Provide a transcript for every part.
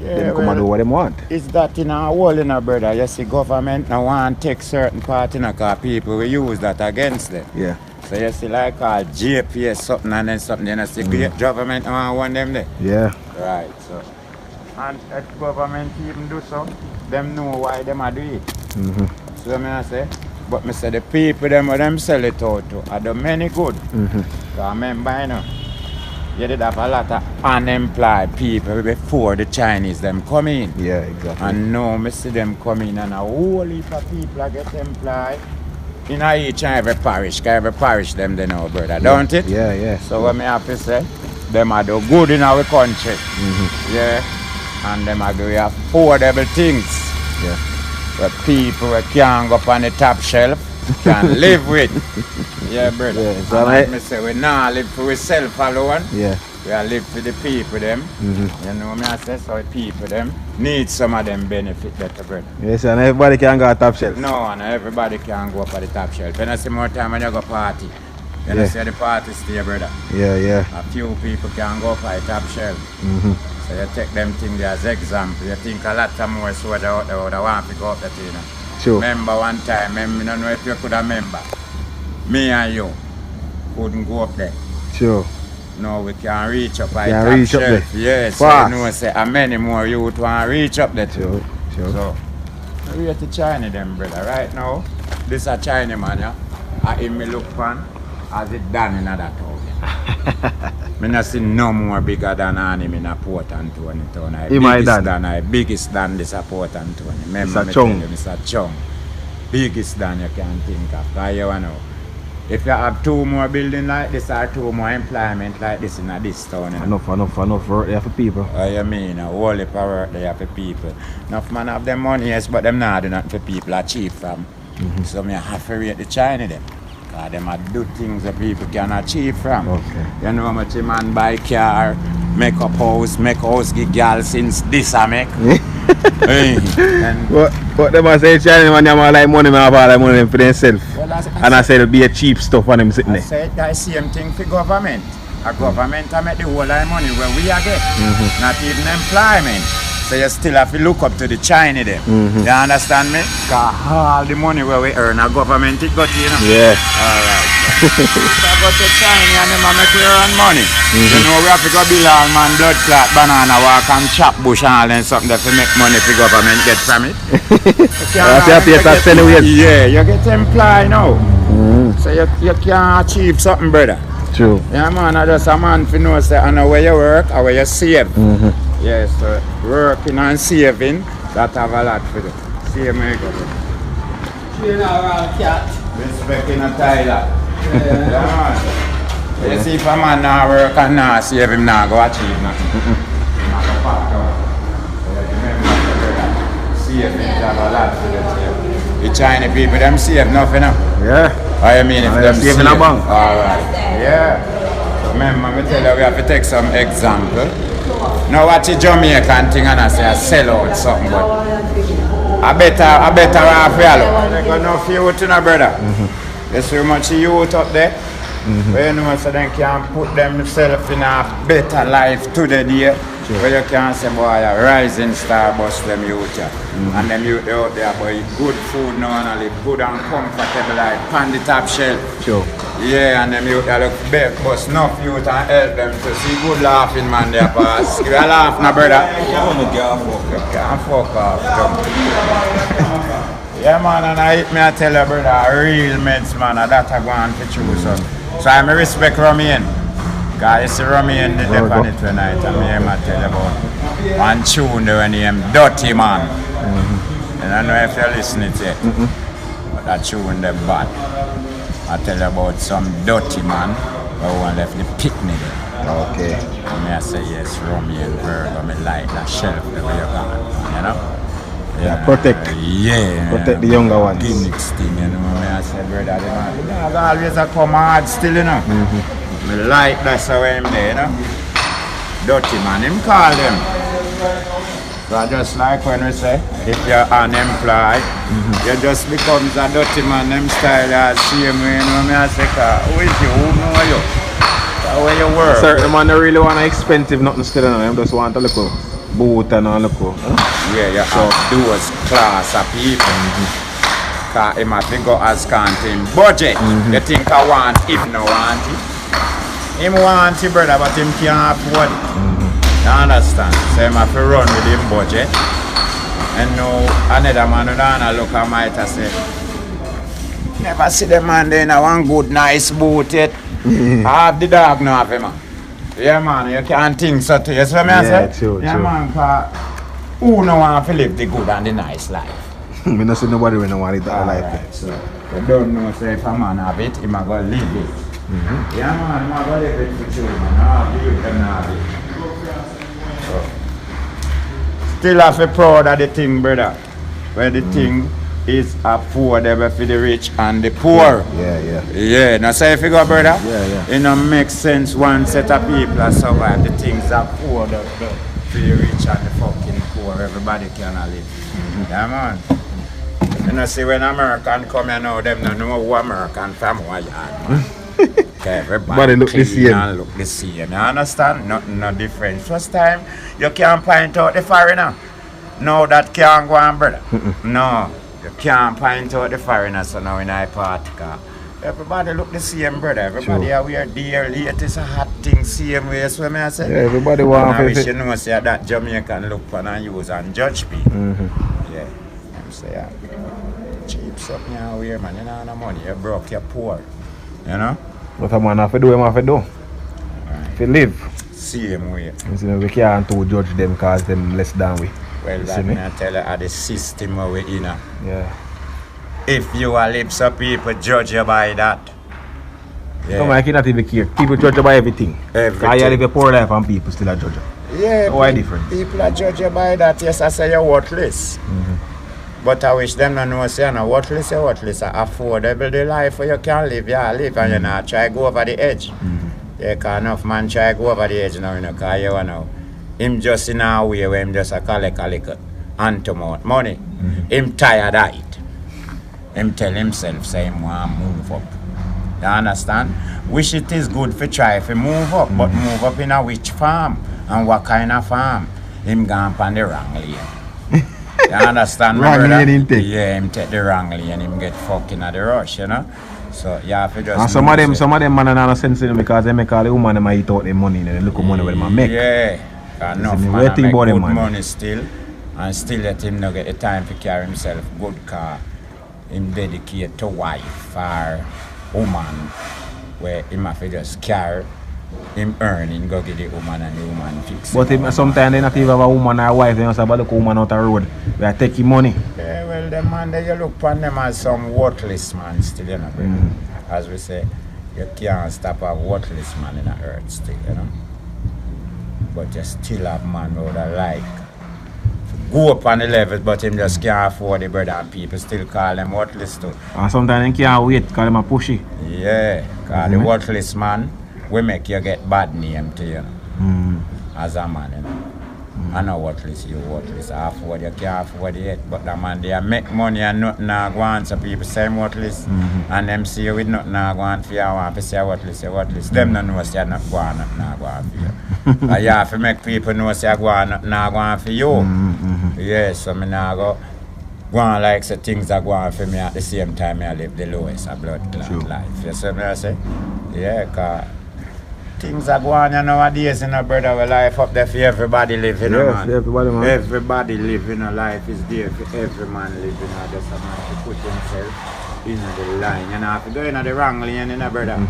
them come and do what they want. It's that in our whole, brother. You see, government now want to take certain part, because people will use that against them. Yeah. So you see, like JPS something and then something, you see, government want them there. Yeah. Right, so. And if government even do so, them know why them are doing it. So I say, but I say the people them sell it out to are the many good. So remember, you did have a lot of unemployed people before the Chinese them come in. Yeah, exactly. And now I see them come in and a whole heap of people get employed in each and every parish. Because every parish them they know, brother, don't it? Yeah, yeah. So what I have to say, them are the good in our country. Yeah. And them are going affordable things. Yeah. But people can't go up on the top shelf can live with. Yeah, brother. Yeah, and so like me say, we not live for ourselves alone. Yeah. We are live for the people them. You know me I say, so the people them need some of them benefit better, brother. Yes, and everybody can go on top shelf. No, and everybody can go up on the top shelf. And I see more time when you go party. You know, see the party stay, brother. Yeah, yeah. A few people can go up on the top shelf. So you take them things as example. You think a lot of more so they want to go up that, you know. Sure. Remember one time, I don't know if you could remember, me and you couldn't go up there. Sure. No, we can reach up at the top shelf. Yes, so you know, say, and many more youth want to reach up there too. Sure. So, we are to China them, brother. Right now, this is a China man, yeah. I him me look pan as it done in that town. I not see no more bigger than him in a Port Anthony town. Biggest than this a Port Anthony. Remember, Mr. Chung. Biggest than you can think of. Because you know, if you have two more buildings like this or two more employment like this in this town. You know? Enough work there for people. Oh, you mean, a whole heap of work there for people. Enough man have them money, yes, but them not do nothing for people achieve from. So I have to rate the China them. Because them are do things that people can achieve from. Okay. You know how much a man buy car, make up house, give girl since this I make. Hey, but them are saying China man them are like money, man have all like money for themselves. Well, and I said it'll be a cheap stuff on them sitting there. I said the same thing for government. A government I make the whole lot of money where we are get. Not even employment. So you still have to look up to the China there. You understand me? Because all the money where we earn, a government it got, you know? Yeah. Alright. So I go to China and them make we earn money. You know we have to go build all man blood clot, banana walk and chop bush and all and something that to make money for government get from it. Yeah, you get employed now. So you can achieve something, brother. True. Yeah man, I just a man for know say I know where you work or where you save. Yes, so working and saving, that have a lot for them. See me go. You know around cat. Respecting a Tyler. Yeah. You see if a man not work and not save him not go achieve nothing. Not go pack out. Saving have a lot for them. The Chinese people them save nothing. Yeah. I mean if them saving a bank. Alright. Yeah. Remember, me tell you, we have to take some example. Now watch the Jamaican thing and I say I sell out something, but I better half yellow. They got enough youth, you know, brother. There's so much youth up there. Where you know, so they can put themselves in a better life today. Where you can say, boy, a rising star bus them youth. And them youth out there, boy, good food now and live good and comfortable like on the top shelf. Sure. Yeah, and them youth look big, but enough youth and help them to see good laughing man there, pass. You laugh now, brother? You can't fuck off. Yeah, man, and I tell you, brother, a real meds, man, that I go on to choose. So I respect Romain. Because you see Romain the dip on it tonight, and I tell you about one tune there name Dirty Man. And I don't know if you're listening to it, but that tune the bad. I tell you about some dirty man who left the picnic. Okay. And I say yes, Romain Virgo, I like that shelf the way you're gone, you know? Yeah, protect. Protect the younger ones. Gimmicks thing, you know. I say, brother, they always come hard still, you know. I like that's how I'm there, you know. Dirty man, him call them. So just like when we say, if you're unemployed, you just becomes a dirty man, them style as same way, you know. I say, who is you? Who know you? Where you work? Certain man don't really want expensive nothing still, you know. Them just want a little boat and all the co. Yeah, you have those class of people. Cause him have to go as canteen budget. You think I want if no want it. Him want it, brother, but him can't afford it. You understand? So him have to run with him budget. And now another man who don't look at might have say, never see the man there in a one good nice boat yet. Half the dog now have him, man. Yeah, man, you can't think so too. You see what I say? True, yeah, true. man, cause who no want to live the good and the nice life? We don't see nobody when no want it that life. Right, so you don't know say if a man have it, he might go live it. Yeah, man, he might go live it for children. Nah, you can have it. So, still have to proud of the thing, brother. Where the thing is affordable for the rich and the poor. Yeah, now say if you go, brother, it don't make sense one set of people are survive. The things are affordable for the rich and the fucking poor. Everybody can live. Yeah, man. You know, see when American come here now, them don't know who American from what yard, man. Okay, everybody look the same. and look the same. You understand? Nothing no different. First time, you can't point out the foreigner. No, that can't go on, brother. No, you can't point out the foreigner, so now in I party car. Everybody look the same, brother. Everybody are wear dear latest hot thing same way, so I say. Yeah, everybody want I wish you know say that Jamaican look for and use and judge people. Yeah. I'm say cheap something you wear, man. You don't have no money, you're broke, you're poor. You know? What a man have to do, him have to do. If you live. Same way. You see, we can't to judge them because them less than we. Well, that me I tell you are the system we in. Yeah. If you are live, so people judge you by that. Yeah. Come on, I cannot even care. People judge you by everything. Because you live a poor life and people still are judge you. Yeah. Why different? People are judge you by that. Yes, I say you're worthless. But I wish them to know say you're not worthless, you're worthless. Affordable the life where you can live, live and you not try go over the edge. Yeah, because enough man try go over the edge now, you know, because you know. Him just in a way where him just a collect a little hand-to-mouth money. Him tired of it. Him tell himself say him want to move up. You understand? Wish it is good for try if move up, but move up in a which farm and what kind of farm? Him gone on the wrong lane. You understand? Wrong lane him take? Yeah, him take the wrong lane, him get fucking at the rush, you know? So you have to just. And some of them man are not sense in them because they make all the woman them eat out their money and they look at money where they make. Yeah. Enough man make good money still and still let him not get the time to carry himself good car. Him dedicate to wife or woman where him have to just carry him earning go get the woman and the woman fix it. But sometimes they not even have a woman or a wife, they just have a look woman out the road. They are taking money. Yeah, well the man that you look upon them as some worthless man still, you know. As we say, you can't stop a worthless man in the earth still, you know. But you still have man who would like go up on the levels, but him just can't afford the brother and people still call them worthless too. And sometimes they can't wait because them are pushy. Yeah, because the worthless man will make you get bad name to you as a man, you know. I know worthless, you worthless. I afford, you can't afford it, but the man they make money and nothing go on, so people say I'm worthless. And them see you with nothing go on for you, I want to say you're worthless, you're worthless. Them don't know say you're not going, nothing go on for you. And you have to make people know say you're going, nothing go on for you. Yeah, so I go on like say things are going for me at the same time I live the lowest of blood clot life. You see what I say? Yeah, because things are going on nowadays, you know, brother. Well, life up there for everybody living, man. Everybody, man. Everybody living a life is there for every man living. Just a man to put himself in the line. You know, if you go in the wrong lane, you know, brother,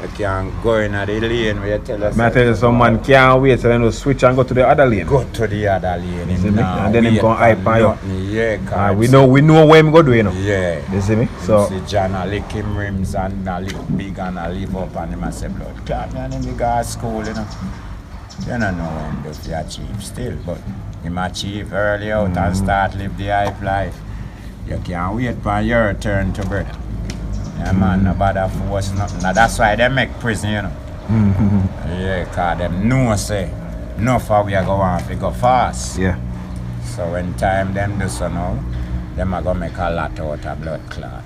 you can't go in the lane where you tell us. I tell you, some man can't wait, so then we'll switch and go to the other lane. Go to the other lane. And then him go hype on you. Yeah, we know what him go do, you know. Yeah. You see me? So. See John a lick him rims and a lick big and a live up and him a say blood clot me and him go to school, you know. You don't know when do to achieve still, but him achieve early out and start live the hype life. You can't wait for your turn to brother. Yeah, man, no bother force nothing. Now that's why they make prison, you know. Yeah, because them know say, no for we are going to go fast. Yeah. So when time them do so now, them are going to make a lot out of blood clot.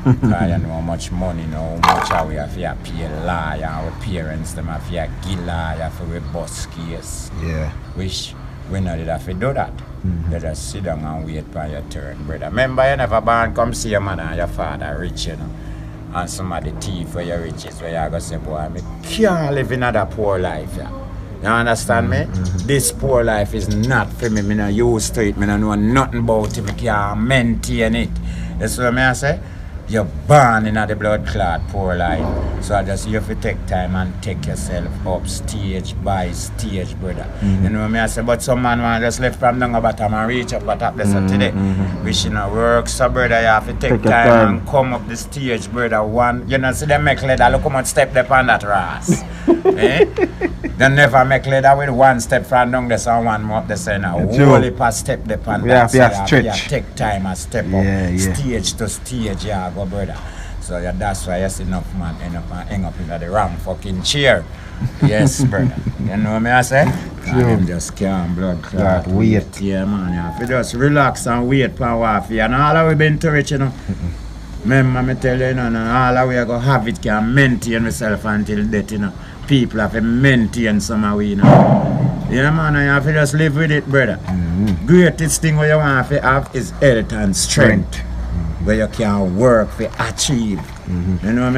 Because you know how much money now, how much we have to pay lawyer, our parents, them have to give lawyer for a bus case. Yeah. Which we not did have to do that. You just sit down and wait for your turn, brother. Remember, you never born come see your mother and your father rich, you know. And some of the thief where your riches, where you go say, boy, I can't live in that poor life, yeah. You understand me? This poor life is not for me. I not used to it. I don't know nothing about it. I can't maintain it. That's what I say. You're born in the blood clot poor life. So I just you have to take time and take yourself up stage by stage, brother. You know what I say? But some man want just left from down the bottom and reach up the top today. Wishing a work, so brother, you have to take time and come up the stage, brother. One, you know, see them make leather, look how much step they on that ass. Eh? They never make leather with one step from down there and one more up the center. Whole heap of step they on that. So you take time and step up stage to stage, yeah, go brother. So yeah, that's why you see enough man end up and hang up in the wrong fucking chair. Yes, brother. You know what I say? And them just can't blood clot. Wait. Yeah, man. You have to just relax and wait for warfare. And all that we been through it, you know. Remember me tell you, you know, all that we are going to have it can maintain myself until death, you know. People have to maintain some way, you know. You know, man, you have to just live with it, brother. Greatest thing what you want to have is health and strength. Where you can work to achieve. You know what I mean?